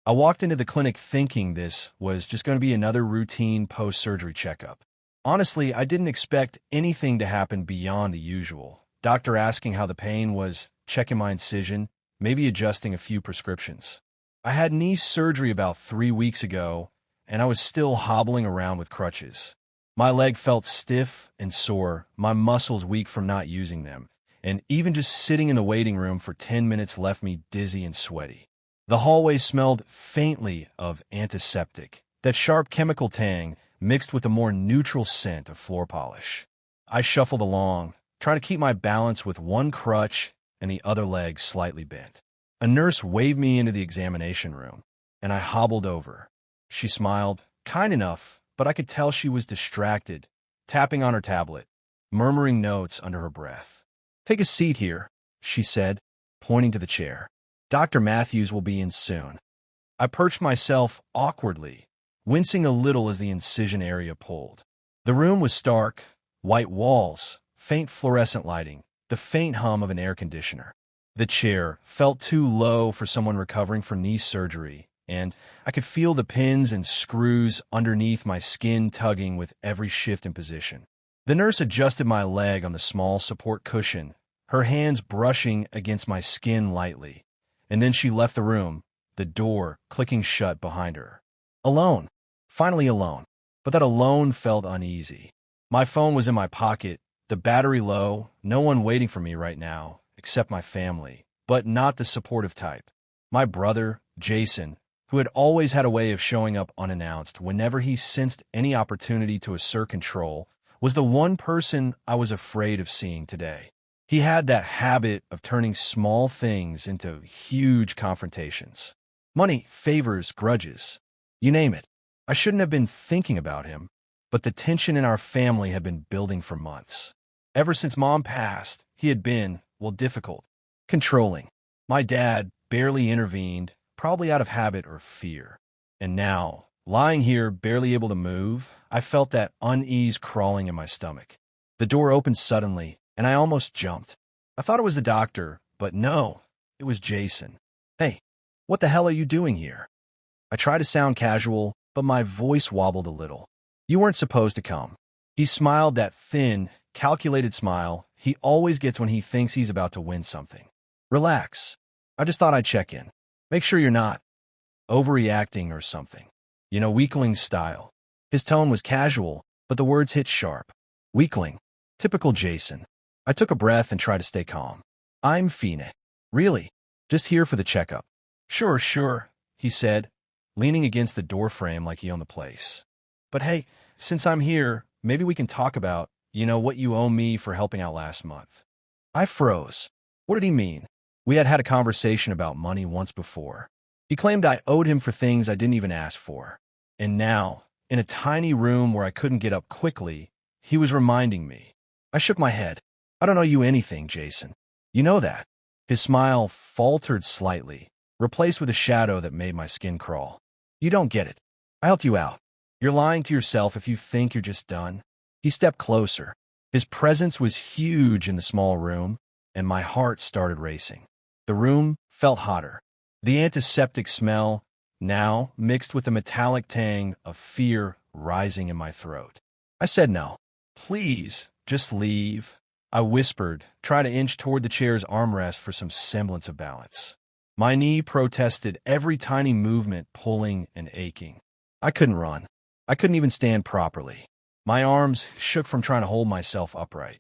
I walked into the clinic thinking this was just going to be another routine post-surgery checkup. Honestly, I didn't expect anything to happen beyond the usual. Doctor asking how the pain was, checking my incision, maybe adjusting a few prescriptions. I had knee surgery about 3 weeks ago, and I was still hobbling around with crutches. My leg felt stiff and sore, my muscles weak from not using them, and even just sitting in the waiting room for 10 minutes left me dizzy and sweaty. The hallway smelled faintly of antiseptic, that sharp chemical tang mixed with a more neutral scent of floor polish. I shuffled along, trying to keep my balance with one crutch and the other leg slightly bent. A nurse waved me into the examination room, and I hobbled over. She smiled, kind enough, but I could tell she was distracted, tapping on her tablet, murmuring notes under her breath. "Take a seat here," she said, pointing to the chair. "Dr. Matthews will be in soon." I perched myself awkwardly, wincing a little as the incision area pulled. The room was stark, white walls, faint fluorescent lighting, the faint hum of an air conditioner. The chair felt too low for someone recovering from knee surgery, and I could feel the pins and screws underneath my skin tugging with every shift in position. The nurse adjusted my leg on the small support cushion, her hands brushing against my skin lightly, and then she left the room, the door clicking shut behind her. Alone. Finally alone. But that alone felt uneasy. My phone was in my pocket, the battery low, no one waiting for me right now, except my family, but not the supportive type. My brother, Jason, who had always had a way of showing up unannounced whenever he sensed any opportunity to assert control, was the one person I was afraid of seeing today. He had that habit of turning small things into huge confrontations. Money, favors, grudges. You name it. I shouldn't have been thinking about him, but the tension in our family had been building for months. Ever since Mom passed, he had been, well, difficult, controlling. My dad barely intervened, probably out of habit or fear. And now, lying here, barely able to move, I felt that unease crawling in my stomach. The door opened suddenly, and I almost jumped. I thought it was the doctor, but no, it was Jason. "Hey, what the hell are you doing here?" I tried to sound casual, but my voice wobbled a little. "You weren't supposed to come." He smiled that thin, calculated smile he always gets when he thinks he's about to win something. "Relax. I just thought I'd check in. Make sure you're not overreacting or something. You know, weakling style." His tone was casual, but the words hit sharp. Weakling. Typical Jason. I took a breath and tried to stay calm. "I'm Fine. Really? Just here for the checkup." Sure, he said, leaning against the doorframe like he owned the place. "But hey, since I'm here, maybe we can talk about, what you owe me for helping out last month." I froze. What did he mean? We had had a conversation about money once before. He claimed I owed him for things I didn't even ask for. And now, in a tiny room where I couldn't get up quickly, he was reminding me. I shook my head. "I don't owe you anything, Jason. You know that." His smile faltered slightly, replaced with a shadow that made my skin crawl. "You don't get it. I helped you out. You're lying to yourself if you think you're just done." He stepped closer. His presence was huge in the small room, and my heart started racing. The room felt hotter. The antiseptic smell, now mixed with the metallic tang of fear rising in my throat. I said no. "Please, just leave," I whispered, trying to inch toward the chair's armrest for some semblance of balance. My knee protested every tiny movement, pulling and aching. I couldn't run. I couldn't even stand properly. My arms shook from trying to hold myself upright.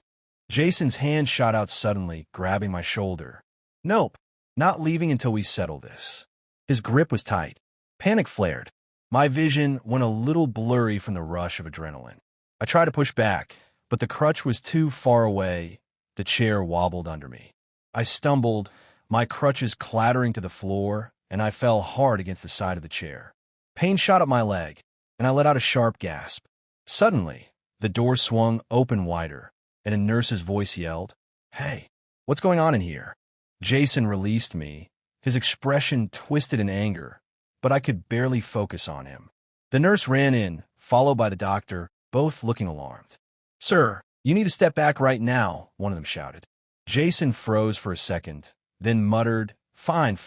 Jason's hand shot out suddenly, grabbing my shoulder. "Nope, not leaving until we settle this." His grip was tight. Panic flared. My vision went a little blurry from the rush of adrenaline. I tried to push back, but the crutch was too far away. The chair wobbled under me. I stumbled, my crutches clattering to the floor, and I fell hard against the side of the chair. Pain shot up my leg, and I let out a sharp gasp. Suddenly, the door swung open wider, and a nurse's voice yelled, "Hey, what's going on in here?" Jason released me, his expression twisted in anger, but I could barely focus on him. The nurse ran in, followed by the doctor, both looking alarmed. "Sir, you need to step back right now," one of them shouted. Jason froze for a second, then muttered, Fine.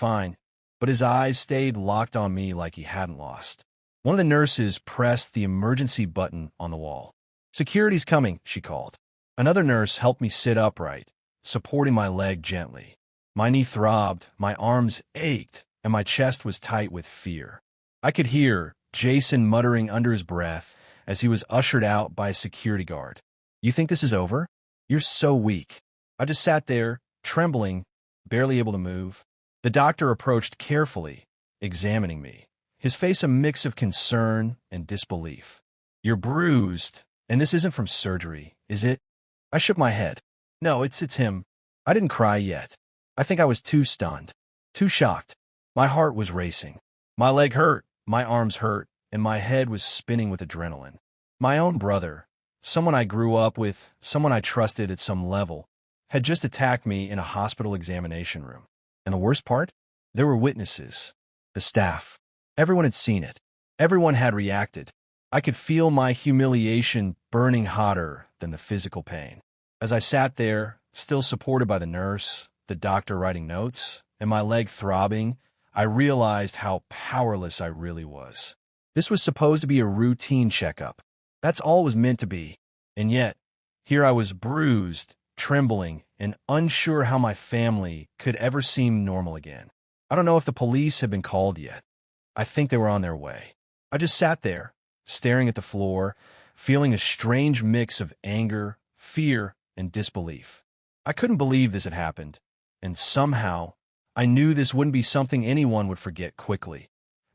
but his eyes stayed locked on me like he hadn't lost. One of the nurses pressed the emergency button on the wall. "Security's coming," she called. Another nurse helped me sit upright, supporting my leg gently. My knee throbbed, my arms ached, and my chest was tight with fear. I could hear Jason muttering under his breath as he was ushered out by a security guard. "You think this is over? You're so weak." I just sat there, trembling, barely able to move. The doctor approached carefully, examining me, his face a mix of concern and disbelief. "You're bruised, and this isn't from surgery, is it?" I shook my head. "No, it's him." I didn't cry yet. I think I was too stunned, too shocked. My heart was racing. My leg hurt, my arms hurt, and my head was spinning with adrenaline. My own brother, someone I grew up with, someone I trusted at some level, had just attacked me in a hospital examination room. And the worst part? There were witnesses. The staff. Everyone had seen it. Everyone had reacted. I could feel my humiliation burning hotter than the physical pain. As I sat there, still supported by the nurse, the doctor writing notes, and my leg throbbing, I realized how powerless I really was. This was supposed to be a routine checkup. That's all it was meant to be. And yet, here I was bruised, trembling, and unsure how my family could ever seem normal again. I don't know if the police had been called yet. I think they were on their way. I just sat there, staring at the floor, feeling a strange mix of anger, fear, and disbelief. I couldn't believe this had happened, and somehow, I knew this wouldn't be something anyone would forget quickly.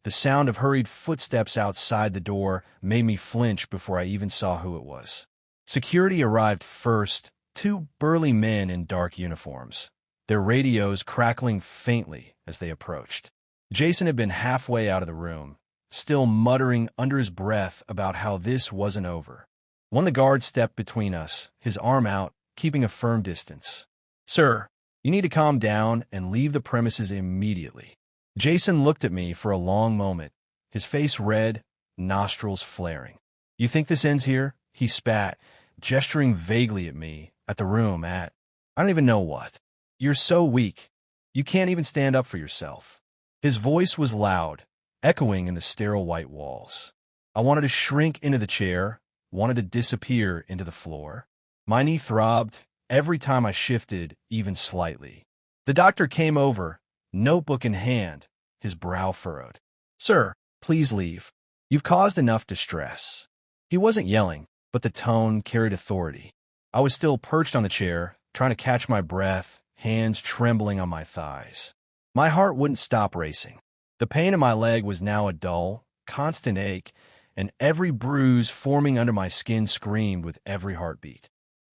The sound of hurried footsteps outside the door made me flinch before I even saw who it was. Security arrived first, two burly men in dark uniforms, their radios crackling faintly as they approached. Jason had been halfway out of the room, still muttering under his breath about how this wasn't over. One of the guards stepped between us, his arm out, keeping a firm distance. "Sir, you need to calm down and leave the premises immediately." Jason looked at me for a long moment, his face red, nostrils flaring. "You think this ends here?" He spat, gesturing vaguely at me, at the room, I don't even know what. "You're so weak. You can't even stand up for yourself." His voice was loud, echoing in the sterile white walls. I wanted to shrink into the chair, wanted to disappear into the floor. My knee throbbed every time I shifted, even slightly. The doctor came over, notebook in hand, his brow furrowed. "Sir, please leave. You've caused enough distress." He wasn't yelling, but the tone carried authority. I was still perched on the chair, trying to catch my breath, hands trembling on my thighs. My heart wouldn't stop racing. The pain in my leg was now a dull, constant ache, and every bruise forming under my skin screamed with every heartbeat.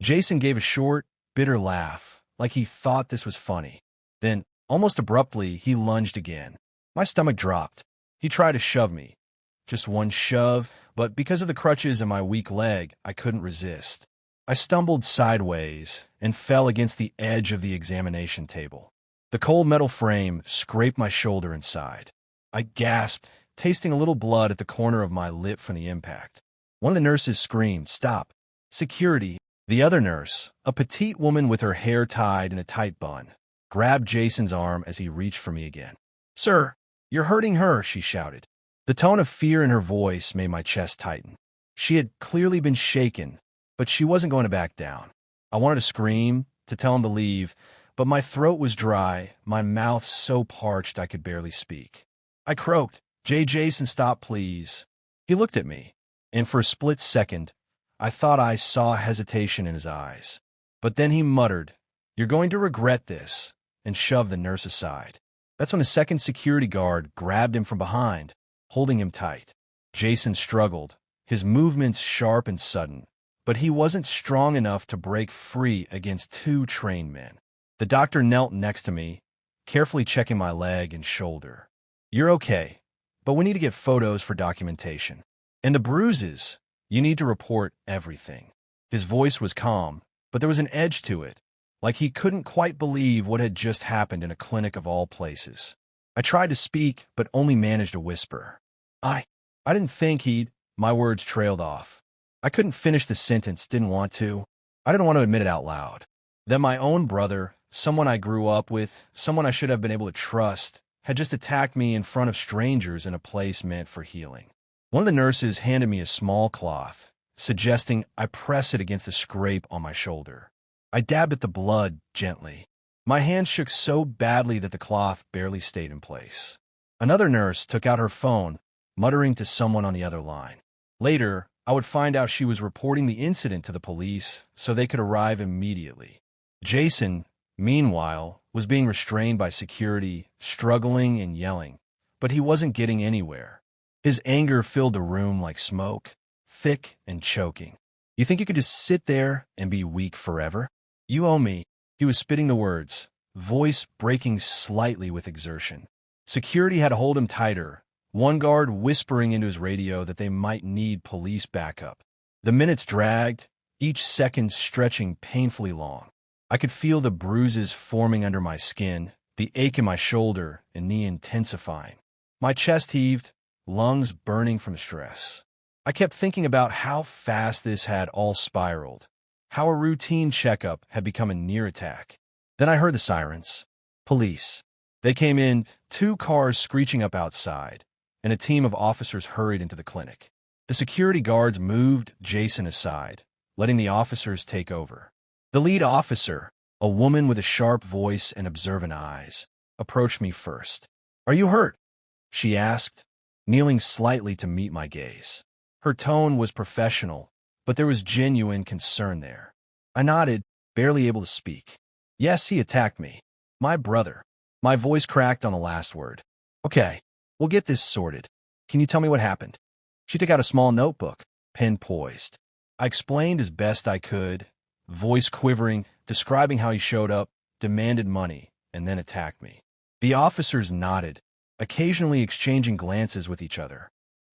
Jason gave a short, bitter laugh, like he thought this was funny. Then, almost abruptly, he lunged again. My stomach dropped. He tried to shove me. Just one shove, but because of the crutches and my weak leg, I couldn't resist. I stumbled sideways and fell against the edge of the examination table. The cold metal frame scraped my shoulder and side. I gasped, tasting a little blood at the corner of my lip from the impact. One of the nurses screamed, "Stop!" Security. The other nurse, a petite woman with her hair tied in a tight bun, grabbed Jason's arm as he reached for me again. "Sir, you're hurting her," she shouted. The tone of fear in her voice made my chest tighten. She had clearly been shaken, but she wasn't going to back down. I wanted to scream, to tell him to leave, but my throat was dry, my mouth so parched I could barely speak. I croaked, Jason, stop, please." He looked at me, and for a split second, I thought I saw hesitation in his eyes. But then he muttered, "You're going to regret this," and shoved the nurse aside. That's when a second security guard grabbed him from behind, holding him tight. Jason struggled, his movements sharp and sudden, but he wasn't strong enough to break free against two trained men. The doctor knelt next to me, carefully checking my leg and shoulder. "You're okay, but we need to get photos for documentation. And the bruises, you need to report everything." His voice was calm, but there was an edge to it, like he couldn't quite believe what had just happened in a clinic of all places. I tried to speak, but only managed a whisper. I didn't think he'd—" My words trailed off. I couldn't finish the sentence, didn't want to. I didn't want to admit it out loud. Then my own brother, someone I grew up with, someone I should have been able to trust, had just attacked me in front of strangers in a place meant for healing. One of the nurses handed me a small cloth, suggesting I press it against the scrape on my shoulder. I dabbed at the blood gently. My hand shook so badly that the cloth barely stayed in place. Another nurse took out her phone, muttering to someone on the other line. Later, I would find out she was reporting the incident to the police so they could arrive immediately. Jason, meanwhile, was being restrained by security, struggling and yelling, but he wasn't getting anywhere. His anger filled the room like smoke, thick and choking. You think you could just sit there and be weak forever? You owe me. He was spitting the words, voice breaking slightly with exertion. Security had to hold him tighter, one guard whispering into his radio that they might need police backup. The minutes dragged, each second stretching painfully long. I could feel the bruises forming under my skin, the ache in my shoulder and knee intensifying. My chest heaved, lungs burning from stress. I kept thinking about how fast this had all spiraled, how a routine checkup had become a near attack. Then I heard the sirens. Police. They came in, 2 cars screeching up outside, and a team of officers hurried into the clinic. The security guards moved Jason aside, letting the officers take over. The lead officer, a woman with a sharp voice and observant eyes, approached me first. "Are you hurt?" she asked, kneeling slightly to meet my gaze. Her tone was professional, but there was genuine concern there. I nodded, barely able to speak. "Yes, he attacked me. My brother." My voice cracked on the last word. "Okay, we'll get this sorted. Can you tell me what happened?" She took out a small notebook, pen poised. I explained as best I could, voice quivering, describing how he showed up, demanded money, and then attacked me. The officers nodded, occasionally exchanging glances with each other.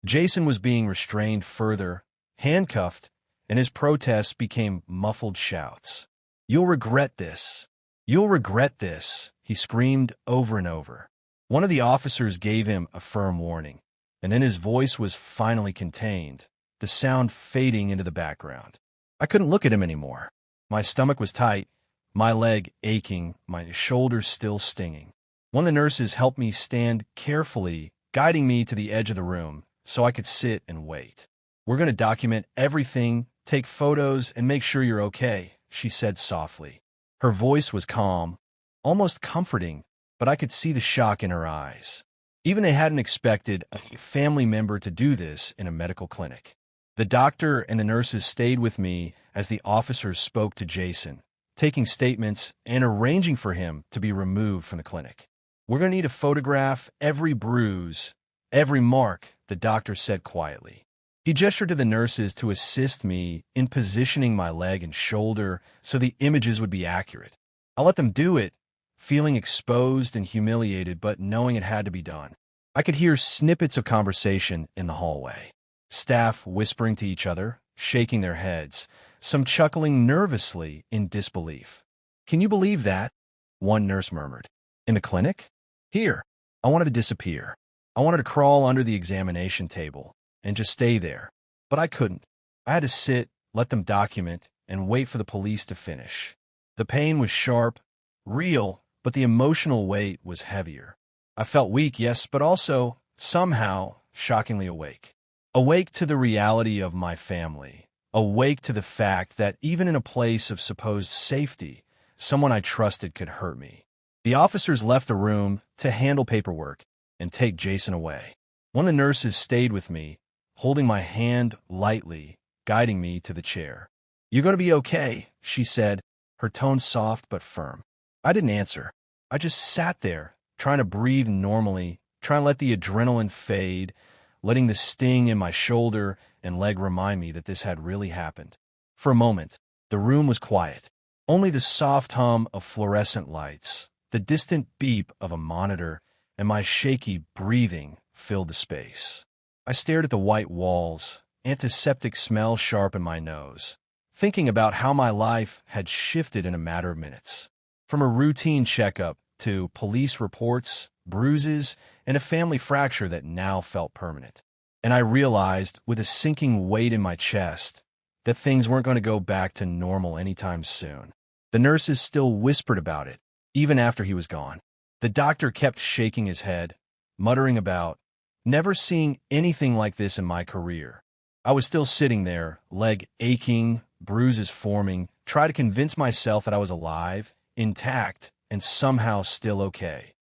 Jason was being restrained further, handcuffed, and his protests became muffled shouts. "You'll regret this. You'll regret this," he screamed over and over. One of the officers gave him a firm warning, and then his voice was finally contained, the sound fading into the background. I couldn't look at him anymore. My stomach was tight, my leg aching, my shoulders still stinging. One of the nurses helped me stand carefully, guiding me to the edge of the room so I could sit and wait. "We're going to document everything, take photos, and make sure you're okay," she said softly. Her voice was calm, almost comforting, but I could see the shock in her eyes. Even they hadn't expected a family member to do this in a medical clinic. The doctor and the nurses stayed with me as the officers spoke to Jason, taking statements and arranging for him to be removed from the clinic. "We're going to need to photograph every bruise, every mark," the doctor said quietly. He gestured to the nurses to assist me in positioning my leg and shoulder so the images would be accurate. I let them do it, feeling exposed and humiliated, but knowing it had to be done. I could hear snippets of conversation in the hallway. Staff whispering to each other, shaking their heads, some chuckling nervously in disbelief. "Can you believe that?" one nurse murmured. "In the clinic? Here." I wanted to disappear. I wanted to crawl under the examination table and just stay there. But I couldn't. I had to sit, let them document, and wait for the police to finish. The pain was sharp, real, but the emotional weight was heavier. I felt weak, yes, but also, somehow, shockingly awake. Awake to the reality of my family. Awake to the fact that even in a place of supposed safety, someone I trusted could hurt me. The officers left the room to handle paperwork and take Jason away. One of the nurses stayed with me, holding my hand lightly, guiding me to the chair. "You're going to be okay," she said, her tone soft but firm. I didn't answer. I just sat there, trying to breathe normally, trying to let the adrenaline fade, letting the sting in my shoulder and leg remind me that this had really happened. For a moment, the room was quiet. Only the soft hum of fluorescent lights, the distant beep of a monitor, and my shaky breathing filled the space. I stared at the white walls, antiseptic smell sharp in my nose, thinking about how my life had shifted in a matter of minutes. From a routine checkup to police reports, bruises, and a family fracture that now felt permanent. And I realized, with a sinking weight in my chest, that things weren't going to go back to normal anytime soon. The nurses still whispered about it, even after he was gone. The doctor kept shaking his head, muttering about never seeing anything like this in my career. I was still sitting there, leg aching, bruises forming, trying to convince myself that I was alive, intact, and somehow still okay.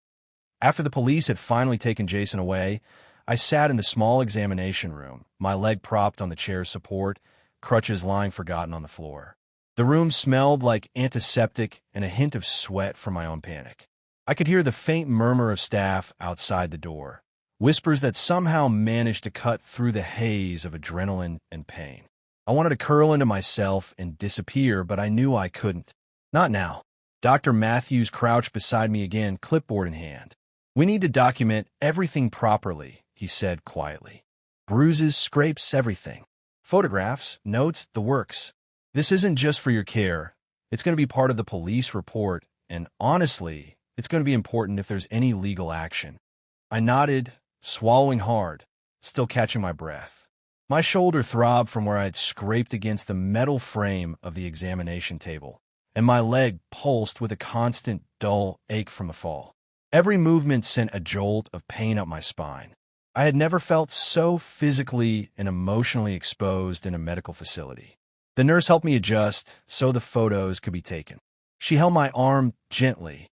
After the police had finally taken Jason away, I sat in the small examination room, my leg propped on the chair's support, crutches lying forgotten on the floor. The room smelled like antiseptic and a hint of sweat from my own panic. I could hear the faint murmur of staff outside the door, whispers that somehow managed to cut through the haze of adrenaline and pain. I wanted to curl into myself and disappear, but I knew I couldn't. Not now. Dr. Matthews crouched beside me again, clipboard in hand. "We need to document everything properly," he said quietly. "Bruises, scrapes, everything. Photographs, notes, the works. This isn't just for your care. It's going to be part of the police report, and honestly, it's going to be important if there's any legal action." I nodded, swallowing hard, still catching my breath. My shoulder throbbed from where I had scraped against the metal frame of the examination table, and my leg pulsed with a constant, dull ache from the fall. Every movement sent a jolt of pain up my spine. I had never felt so physically and emotionally exposed in a medical facility. The nurse helped me adjust so the photos could be taken. She held my arm gently,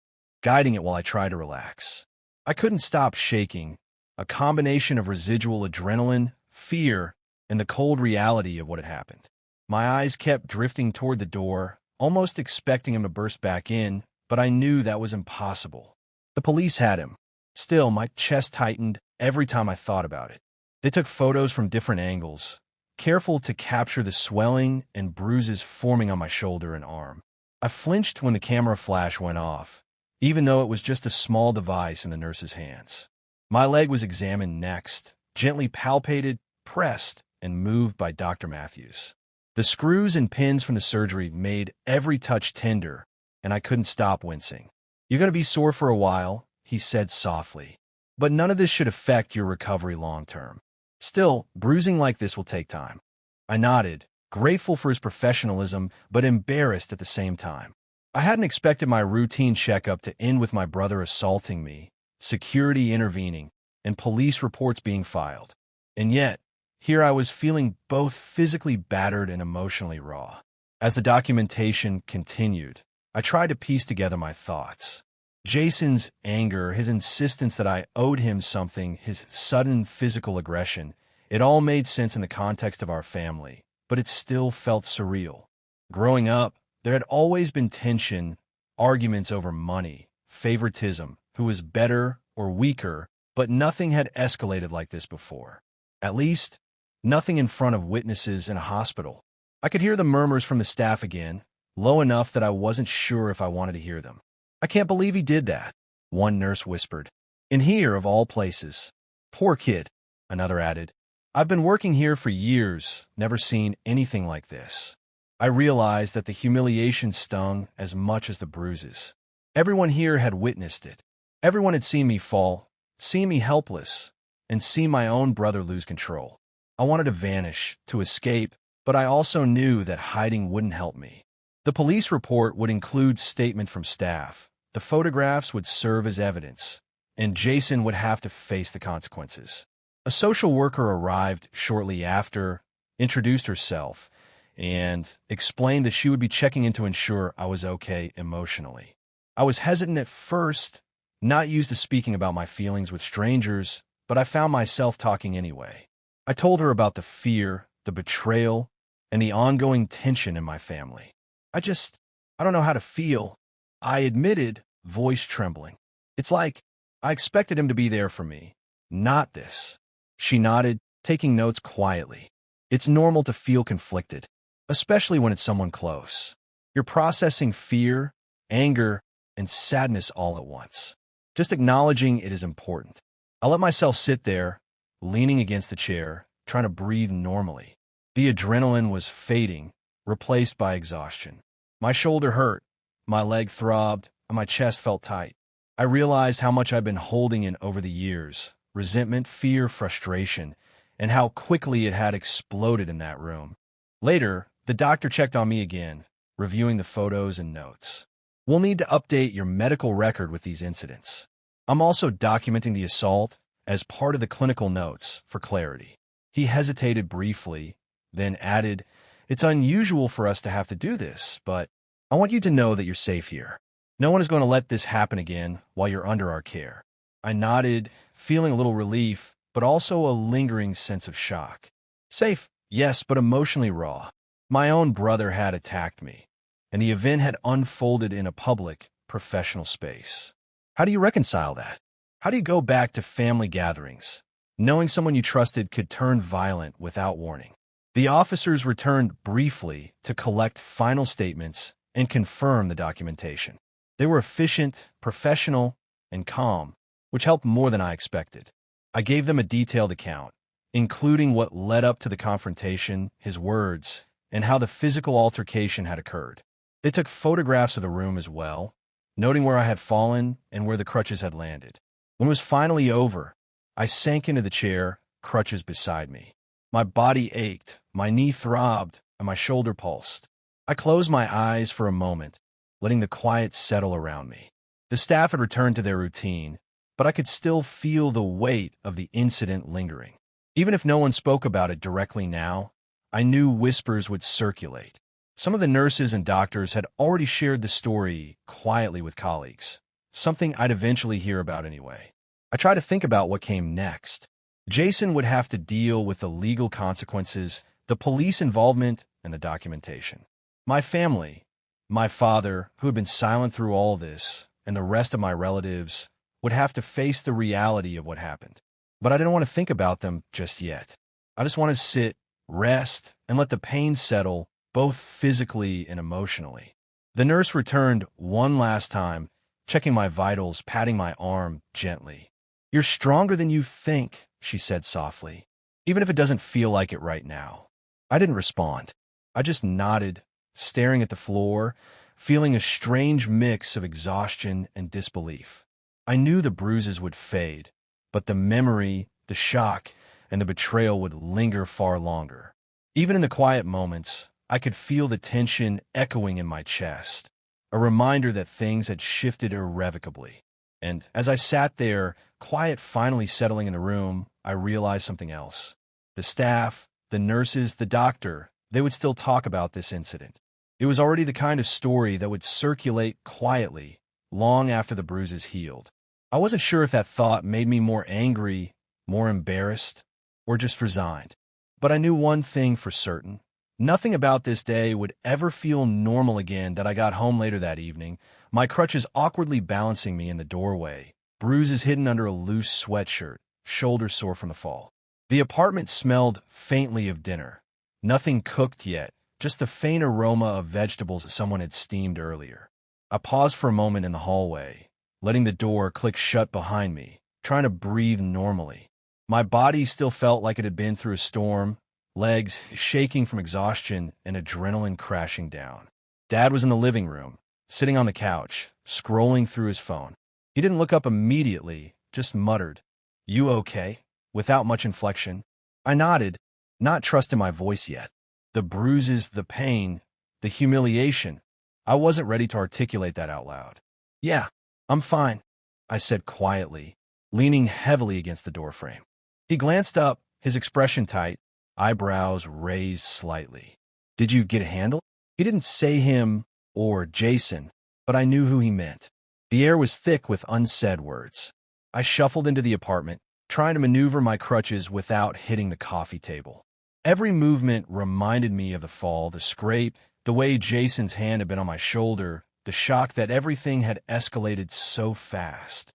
guiding it while I tried to relax. I couldn't stop shaking, a combination of residual adrenaline, fear, and the cold reality of what had happened. My eyes kept drifting toward the door, almost expecting him to burst back in, but I knew that was impossible. The police had him. Still, my chest tightened every time I thought about it. They took photos from different angles, careful to capture the swelling and bruises forming on my shoulder and arm. I flinched when the camera flash went off, even though it was just a small device in the nurse's hands. My leg was examined next, gently palpated, pressed, and moved by Dr. Matthews. The screws and pins from the surgery made every touch tender, and I couldn't stop wincing. "You're going to be sore for a while," he said softly, "but none of this should affect your recovery long term. Still, bruising like this will take time." I nodded, grateful for his professionalism, but embarrassed at the same time. I hadn't expected my routine checkup to end with my brother assaulting me, security intervening, and police reports being filed. And yet, here I was feeling both physically battered and emotionally raw. As the documentation continued, I tried to piece together my thoughts. Jason's anger, his insistence that I owed him something, his sudden physical aggression, it all made sense in the context of our family, but it still felt surreal. Growing up, there had always been tension, arguments over money, favoritism, who was better or weaker, but nothing had escalated like this before. At least, nothing in front of witnesses in a hospital. I could hear the murmurs from the staff again, low enough that I wasn't sure if I wanted to hear them. "I can't believe he did that," one nurse whispered. "In here, of all places." "Poor kid," another added. "I've been working here for years, never seen anything like this." I realized that the humiliation stung as much as the bruises. Everyone here had witnessed it. Everyone had seen me fall, seen me helpless, and seen my own brother lose control. I wanted to vanish, to escape, but I also knew that hiding wouldn't help me. The police report would include statement from staff. The photographs would serve as evidence, and Jason would have to face the consequences. A social worker arrived shortly after, introduced herself, and explained that she would be checking in to ensure I was okay emotionally. I was hesitant at first, not used to speaking about my feelings with strangers, but I found myself talking anyway. I told her about the fear, the betrayal, and the ongoing tension in my family. I don't know how to feel," I admitted, voice trembling. "It's like I expected him to be there for me. Not this." She nodded, taking notes quietly. "It's normal to feel conflicted, especially when it's someone close. You're processing fear, anger, and sadness all at once. Just acknowledging it is important." I let myself sit there, leaning against the chair, trying to breathe normally. The adrenaline was fading, replaced by exhaustion. My shoulder hurt, my leg throbbed, and my chest felt tight. I realized how much I'd been holding in over the years, resentment, fear, frustration, and how quickly it had exploded in that room. Later, the doctor checked on me again, reviewing the photos and notes. "We'll need to update your medical record with these incidents. I'm also documenting the assault as part of the clinical notes for clarity. He hesitated briefly, then added, "It's unusual for us to have to do this, but I want you to know that you're safe here. No one is going to let this happen again while you're under our care." I nodded, feeling a little relief, but also a lingering sense of shock. Safe, yes, but emotionally raw. My own brother had attacked me, and the event had unfolded in a public, professional space. How do you reconcile that? How do you go back to family gatherings, knowing someone you trusted could turn violent without warning? The officers returned briefly to collect final statements and confirm the documentation. They were efficient, professional, and calm, which helped more than I expected. I gave them a detailed account, including what led up to the confrontation, his words, and how the physical altercation had occurred. They took photographs of the room as well, noting where I had fallen and where the crutches had landed. When it was finally over, I sank into the chair, crutches beside me. My body ached, my knee throbbed, and my shoulder pulsed. I closed my eyes for a moment, letting the quiet settle around me. The staff had returned to their routine, but I could still feel the weight of the incident lingering. Even if no one spoke about it directly now, I knew whispers would circulate. Some of the nurses and doctors had already shared the story quietly with colleagues, something I'd eventually hear about anyway. I tried to think about what came next. Jason would have to deal with the legal consequences, the police involvement, and the documentation. My family, my father, who had been silent through all this, and the rest of my relatives, would have to face the reality of what happened. But I didn't want to think about them just yet. I just wanted to sit, rest, and let the pain settle, both physically and emotionally. The nurse returned one last time, checking my vitals, patting my arm gently. "You're stronger than you think," she said softly, "even if it doesn't feel like it right now." I didn't respond. I just nodded, staring at the floor, feeling a strange mix of exhaustion and disbelief. I knew the bruises would fade, but the memory, the shock, and the betrayal would linger far longer. Even in the quiet moments, I could feel the tension echoing in my chest, a reminder that things had shifted irrevocably. And as I sat there, quiet finally settling in the room, I realized something else. The staff, the nurses, the doctor, they would still talk about this incident. It was already the kind of story that would circulate quietly long after the bruises healed. I wasn't sure if that thought made me more angry, more embarrassed, or just resigned. But I knew one thing for certain. Nothing about this day would ever feel normal again. That I got home later that evening, my crutches awkwardly balancing me in the doorway, bruises hidden under a loose sweatshirt, shoulders sore from the fall. The apartment smelled faintly of dinner. Nothing cooked yet, just the faint aroma of vegetables someone had steamed earlier. I paused for a moment in the hallway, letting the door click shut behind me, trying to breathe normally. My body still felt like it had been through a storm, legs shaking from exhaustion and adrenaline crashing down. Dad was in the living room, sitting on the couch, scrolling through his phone. He didn't look up immediately, just muttered, "You okay?" without much inflection. I nodded, not trusting my voice yet. The bruises, the pain, the humiliation. I wasn't ready to articulate that out loud. "Yeah, I'm fine," I said quietly, leaning heavily against the doorframe. He glanced up, his expression tight, eyebrows raised slightly. "Did you get a handle?" He didn't say him or Jason, but I knew who he meant. The air was thick with unsaid words. I shuffled into the apartment, trying to maneuver my crutches without hitting the coffee table. Every movement reminded me of the fall, the scrape, the way Jason's hand had been on my shoulder, the shock that everything had escalated so fast.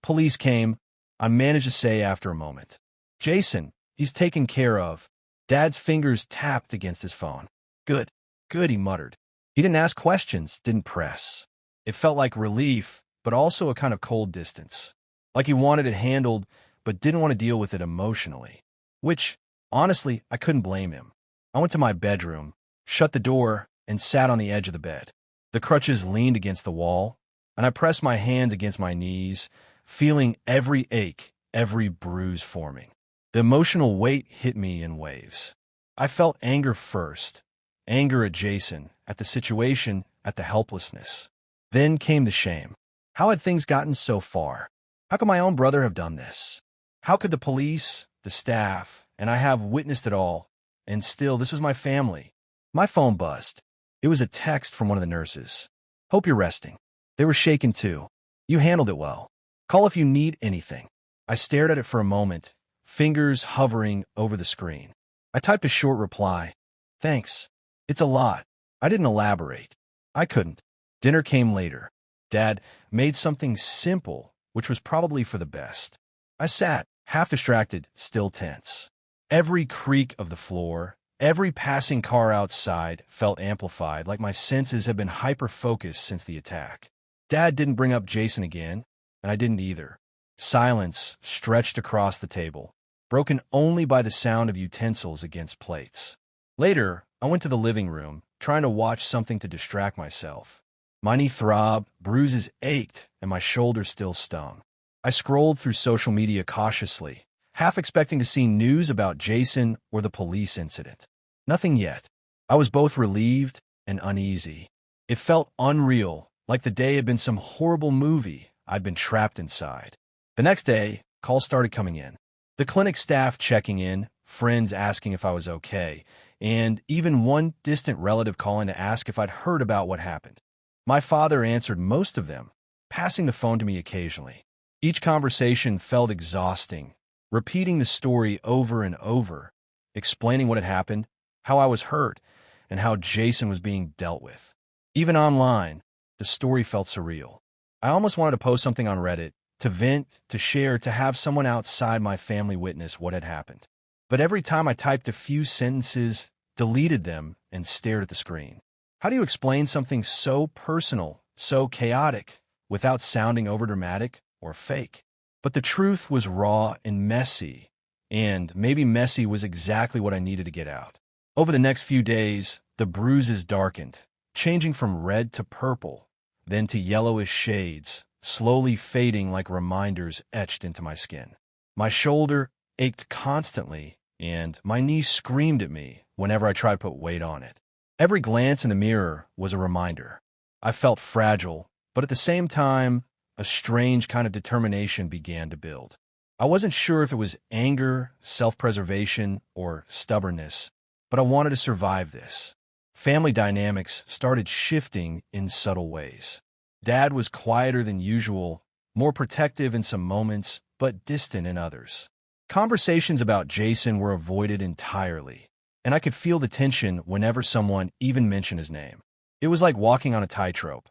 Police came, I managed to say after a moment. "Jason, he's taken care of." Dad's fingers tapped against his phone. Good, he muttered. He didn't ask questions, didn't press. It felt like relief, but also a kind of cold distance. Like he wanted it handled, but didn't want to deal with it emotionally. Which, honestly, I couldn't blame him. I went to my bedroom, shut the door, and sat on the edge of the bed. The crutches leaned against the wall, and I pressed my hand against my knees, feeling every ache, every bruise forming. The emotional weight hit me in waves. I felt anger first, anger at Jason, at the situation, at the helplessness. Then came the shame. How had things gotten so far? How could my own brother have done this? How could the police, the staff, and I have witnessed it all? And still, this was my family. My phone buzzed. It was a text from one of the nurses. Hope you're resting. They were shaken too. You handled it well. Call if you need anything. I stared at it for a moment, fingers hovering over the screen. I typed a short reply. Thanks. It's a lot. I didn't elaborate. I couldn't. Dinner came later. Dad made something simple, which was probably for the best. I sat, half distracted, still tense. Every creak of the floor, every passing car outside felt amplified, like my senses had been hyper-focused since the attack. Dad didn't bring up Jason again, and I didn't either. Silence stretched across the table, broken only by the sound of utensils against plates. Later, I went to the living room, trying to watch something to distract myself. My knee throbbed, bruises ached, and my shoulder still stung. I scrolled through social media cautiously, half expecting to see news about Jason or the police incident. Nothing yet. I was both relieved and uneasy. It felt unreal, like the day had been some horrible movie I'd been trapped inside. The next day, calls started coming in. The clinic staff checking in, friends asking if I was okay, and even one distant relative calling to ask if I'd heard about what happened. My father answered most of them, passing the phone to me occasionally. Each conversation felt exhausting, repeating the story over and over, explaining what had happened, how I was hurt, and how Jason was being dealt with. Even online, the story felt surreal. I almost wanted to post something on Reddit, to vent, to share, to have someone outside my family witness what had happened. But every time I typed a few sentences, deleted them, and stared at the screen. How do you explain something so personal, so chaotic, without sounding overdramatic or fake? But the truth was raw and messy, and maybe messy was exactly what I needed to get out. Over the next few days, the bruises darkened, changing from red to purple, then to yellowish shades, slowly fading like reminders etched into my skin. My shoulder ached constantly, and my knee screamed at me whenever I tried to put weight on it. Every glance in the mirror was a reminder. I felt fragile, but at the same time, a strange kind of determination began to build. I wasn't sure if it was anger, self-preservation, or stubbornness, but I wanted to survive this. Family dynamics started shifting in subtle ways. Dad was quieter than usual, more protective in some moments, but distant in others. Conversations about Jason were avoided entirely, and I could feel the tension whenever someone even mentioned his name. It was like walking on a tightrope.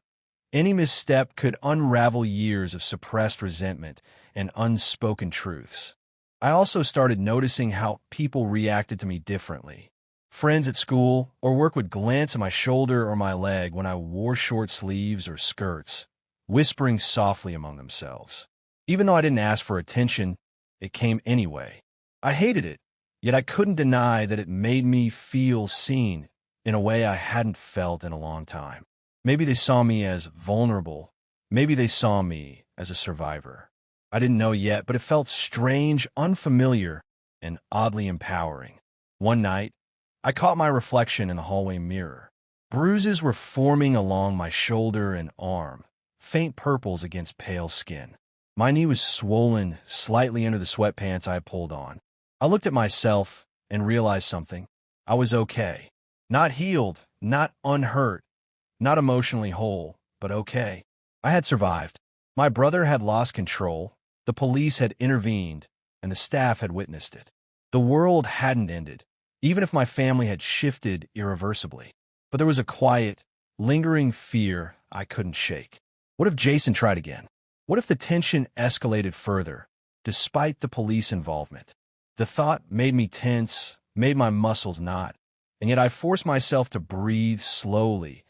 Any misstep could unravel years of suppressed resentment and unspoken truths. I also started noticing how people reacted to me differently. Friends at school or work would glance at my shoulder or my leg when I wore short sleeves or skirts, whispering softly among themselves. Even though I didn't ask for attention, it came anyway. I hated it, yet I couldn't deny that it made me feel seen in a way I hadn't felt in a long time. Maybe they saw me as vulnerable. Maybe they saw me as a survivor. I didn't know yet, but it felt strange, unfamiliar, and oddly empowering. One night, I caught my reflection in the hallway mirror. Bruises were forming along my shoulder and arm, faint purples against pale skin. My knee was swollen slightly under the sweatpants I had pulled on. I looked at myself and realized something. I was okay. Not healed, not unhurt, not emotionally whole, but okay. I had survived. My brother had lost control, the police had intervened, and the staff had witnessed it. The world hadn't ended, even if my family had shifted irreversibly. But there was a quiet, lingering fear I couldn't shake. What if Jason tried again? What if the tension escalated further, despite the police involvement? The thought made me tense, made my muscles knot, and yet I forced myself to breathe slowly,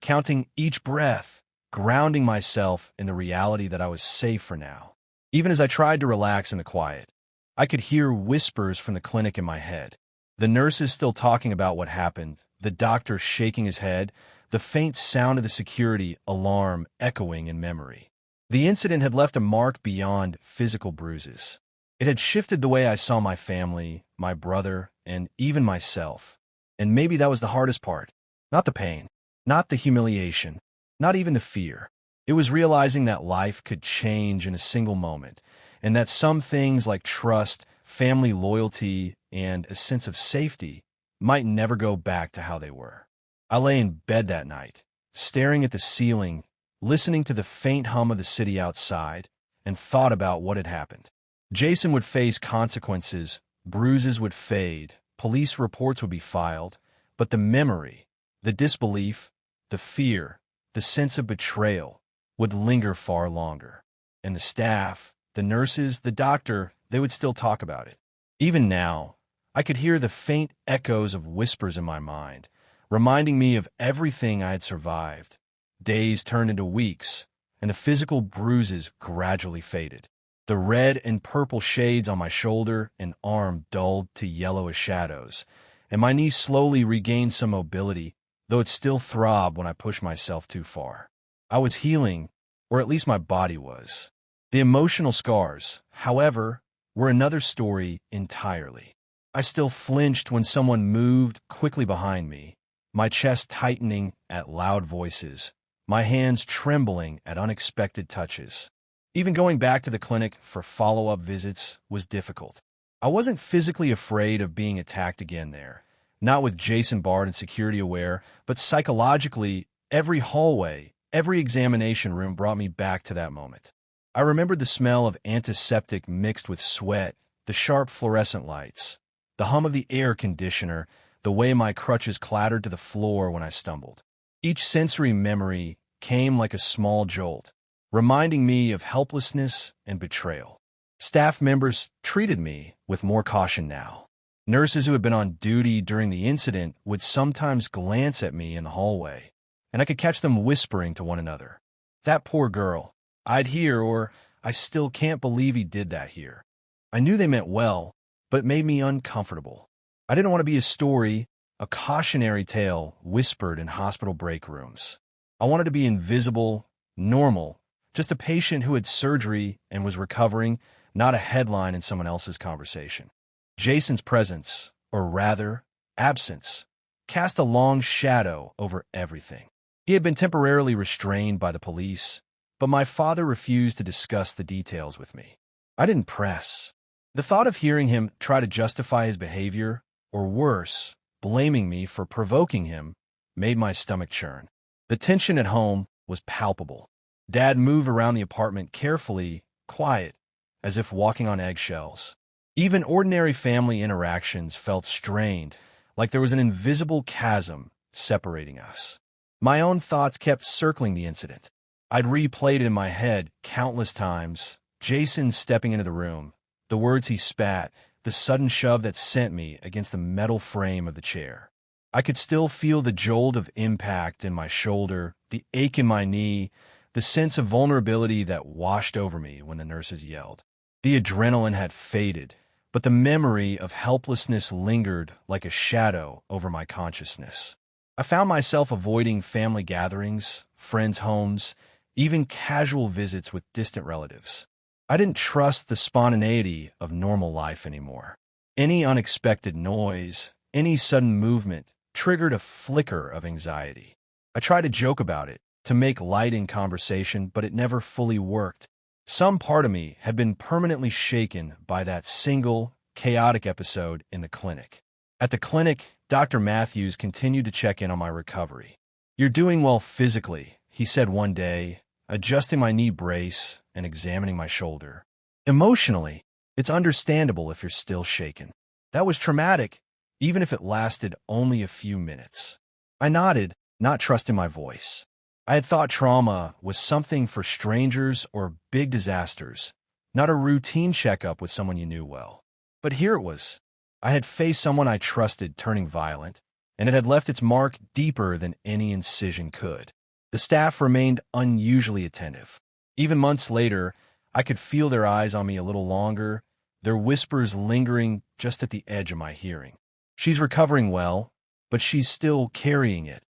counting each breath, grounding myself in the reality that I was safe for now. Even as I tried to relax in the quiet, I could hear whispers from the clinic in my head. The nurses still talking about what happened, the doctor shaking his head, the faint sound of the security alarm echoing in memory. The incident had left a mark beyond physical bruises. It had shifted the way I saw my family, my brother, and even myself. And maybe that was the hardest part. Not the pain, not the humiliation, not even the fear. It was realizing that life could change in a single moment, and that some things like trust, family loyalty, and a sense of safety might never go back to how they were. I lay in bed that night, staring at the ceiling, listening to the faint hum of the city outside, and thought about what had happened. Jason would face consequences, bruises would fade, police reports would be filed, but the memory, the disbelief, the fear, the sense of betrayal would linger far longer. And the staff, the nurses, the doctor, they would still talk about it. Even now, I could hear the faint echoes of whispers in my mind, reminding me of everything I had survived. Days turned into weeks, and the physical bruises gradually faded. The red and purple shades on my shoulder and arm dulled to yellowish shadows, and my knee slowly regained some mobility, though it still throbbed when I pushed myself too far. I was healing, or at least my body was. The emotional scars, however, were another story entirely. I still flinched when someone moved quickly behind me, my chest tightening at loud voices, my hands trembling at unexpected touches. Even going back to the clinic for follow-up visits was difficult. I wasn't physically afraid of being attacked again there, not with Jason Bard and security aware, but psychologically, every hallway, every examination room brought me back to that moment. I remembered the smell of antiseptic mixed with sweat, the sharp fluorescent lights, the hum of the air conditioner, the way my crutches clattered to the floor when I stumbled. Each sensory memory came like a small jolt, reminding me of helplessness and betrayal. Staff members treated me with more caution now. Nurses who had been on duty during the incident would sometimes glance at me in the hallway, and I could catch them whispering to one another. "That poor girl. I'd hear," or "I still can't believe he did that here." I knew they meant well, but it made me uncomfortable. I didn't want to be a story, a cautionary tale whispered in hospital break rooms. I wanted to be invisible, normal, just a patient who had surgery and was recovering, not a headline in someone else's conversation. Jason's presence, or rather, absence, cast a long shadow over everything. He had been temporarily restrained by the police, but my father refused to discuss the details with me. I didn't press. The thought of hearing him try to justify his behavior, or worse, blaming me for provoking him, made my stomach churn. The tension at home was palpable. Dad moved around the apartment carefully, quiet, as if walking on eggshells. Even ordinary family interactions felt strained, like there was an invisible chasm separating us. My own thoughts kept circling the incident. I'd replayed it in my head countless times. Jason stepping into the room, the words he spat, the sudden shove that sent me against the metal frame of the chair. I could still feel the jolt of impact in my shoulder, the ache in my knee, the sense of vulnerability that washed over me when the nurses yelled. The adrenaline had faded, but the memory of helplessness lingered like a shadow over my consciousness. I found myself avoiding family gatherings, friends' homes, even casual visits with distant relatives. I didn't trust the spontaneity of normal life anymore. Any unexpected noise, any sudden movement triggered a flicker of anxiety. I tried to joke about it, to make light in conversation, but it never fully worked. Some part of me had been permanently shaken by that single, chaotic episode in the clinic. At the clinic, Dr. Matthews continued to check in on my recovery. "You're doing well physically," he said one day, adjusting my knee brace and examining my shoulder. "Emotionally, it's understandable if you're still shaken. That was traumatic, even if it lasted only a few minutes." I nodded, not trusting my voice. I had thought trauma was something for strangers or big disasters, not a routine checkup with someone you knew well. But here it was. I had faced someone I trusted turning violent, and it had left its mark deeper than any incision could. The staff remained unusually attentive. Even months later, I could feel their eyes on me a little longer, their whispers lingering just at the edge of my hearing. "She's recovering well, but she's still carrying it,"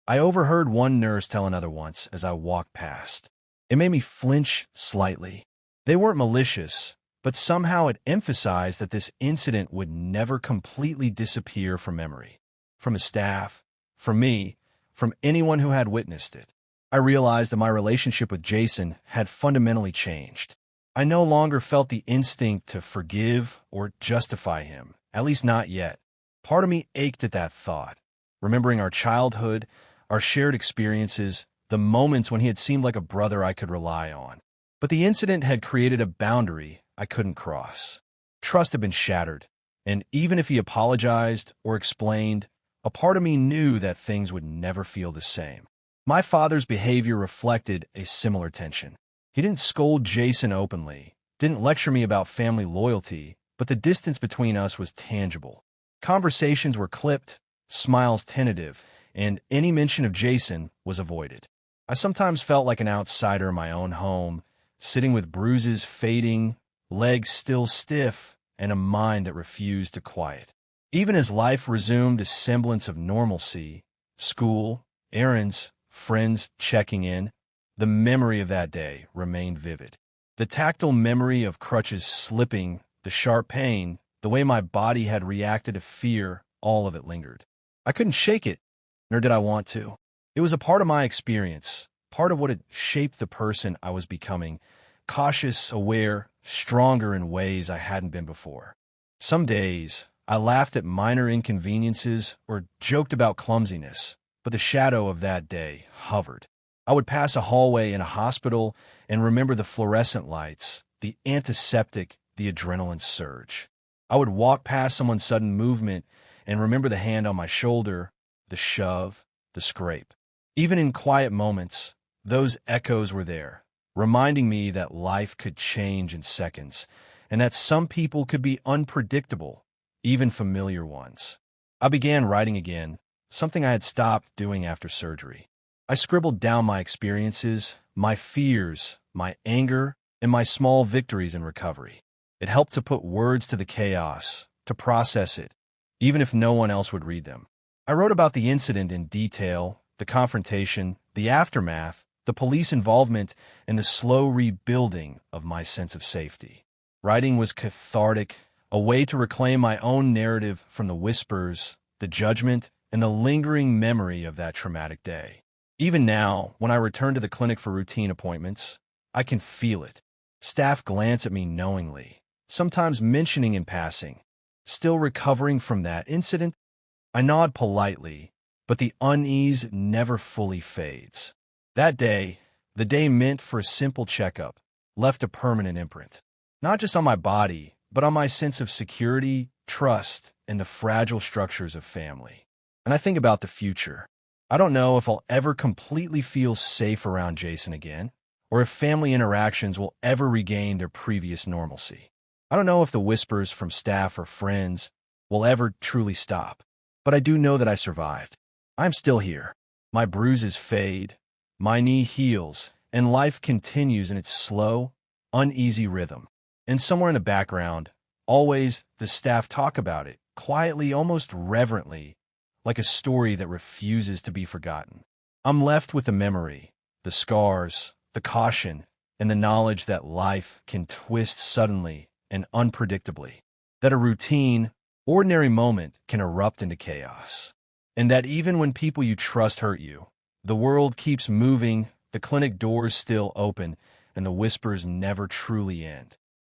I overheard one nurse tell another once as I walked past. It made me flinch slightly. They weren't malicious, but somehow it emphasized that this incident would never completely disappear from memory. From the staff, from me, from anyone who had witnessed it. I realized that my relationship with Jason had fundamentally changed. I no longer felt the instinct to forgive or justify him, at least not yet. Part of me ached at that thought, remembering our childhood, our shared experiences, the moments when he had seemed like a brother I could rely on. But the incident had created a boundary I couldn't cross. Trust had been shattered, and even if he apologized or explained, a part of me knew that things would never feel the same. My father's behavior reflected a similar tension. He didn't scold Jason openly, didn't lecture me about family loyalty, but the distance between us was tangible. Conversations were clipped, smiles tentative, and any mention of Jason was avoided. I sometimes felt like an outsider in my own home, sitting with bruises fading, legs still stiff, and a mind that refused to quiet. Even as life resumed a semblance of normalcy, school, errands, friends checking in, the memory of that day remained vivid. The tactile memory of crutches slipping, the sharp pain, the way my body had reacted to fear, all of it lingered. I couldn't shake it, nor did I want to. It was a part of my experience, part of what had shaped the person I was becoming, cautious, aware, stronger in ways I hadn't been before. Some days, I laughed at minor inconveniences or joked about clumsiness, but the shadow of that day hovered. I would pass a hallway in a hospital and remember the fluorescent lights, the antiseptic, the adrenaline surge. I would walk past someone's sudden movement and remember the hand on my shoulder, the shove, the scrape. Even in quiet moments, those echoes were there, reminding me that life could change in seconds, and that some people could be unpredictable, even familiar ones. I began writing again, something I had stopped doing after surgery. I scribbled down my experiences, my fears, my anger, and my small victories in recovery. It helped to put words to the chaos, to process it, even if no one else would read them. I wrote about the incident in detail, the confrontation, the aftermath, the police involvement, and the slow rebuilding of my sense of safety. Writing was cathartic, a way to reclaim my own narrative from the whispers, the judgment, and the lingering memory of that traumatic day. Even now, when I return to the clinic for routine appointments, I can feel it. Staff glance at me knowingly, sometimes mentioning in passing, "Still recovering from that incident?" I nod politely, but the unease never fully fades. That day, the day meant for a simple checkup, left a permanent imprint. Not just on my body, but on my sense of security, trust, and the fragile structures of family. And I think about the future. I don't know if I'll ever completely feel safe around Jason again, or if family interactions will ever regain their previous normalcy. I don't know if the whispers from staff or friends will ever truly stop, but I do know that I survived. I'm still here. My bruises fade, my knee heals, and life continues in its slow, uneasy rhythm. And somewhere in the background, always the staff talk about it, quietly, almost reverently, like a story that refuses to be forgotten. I'm left with the memory, the scars, the caution, and the knowledge that life can twist suddenly and unpredictably, that a routine, ordinary moment can erupt into chaos, and that even when people you trust hurt you, the world keeps moving, the clinic doors still open, and the whispers never truly end.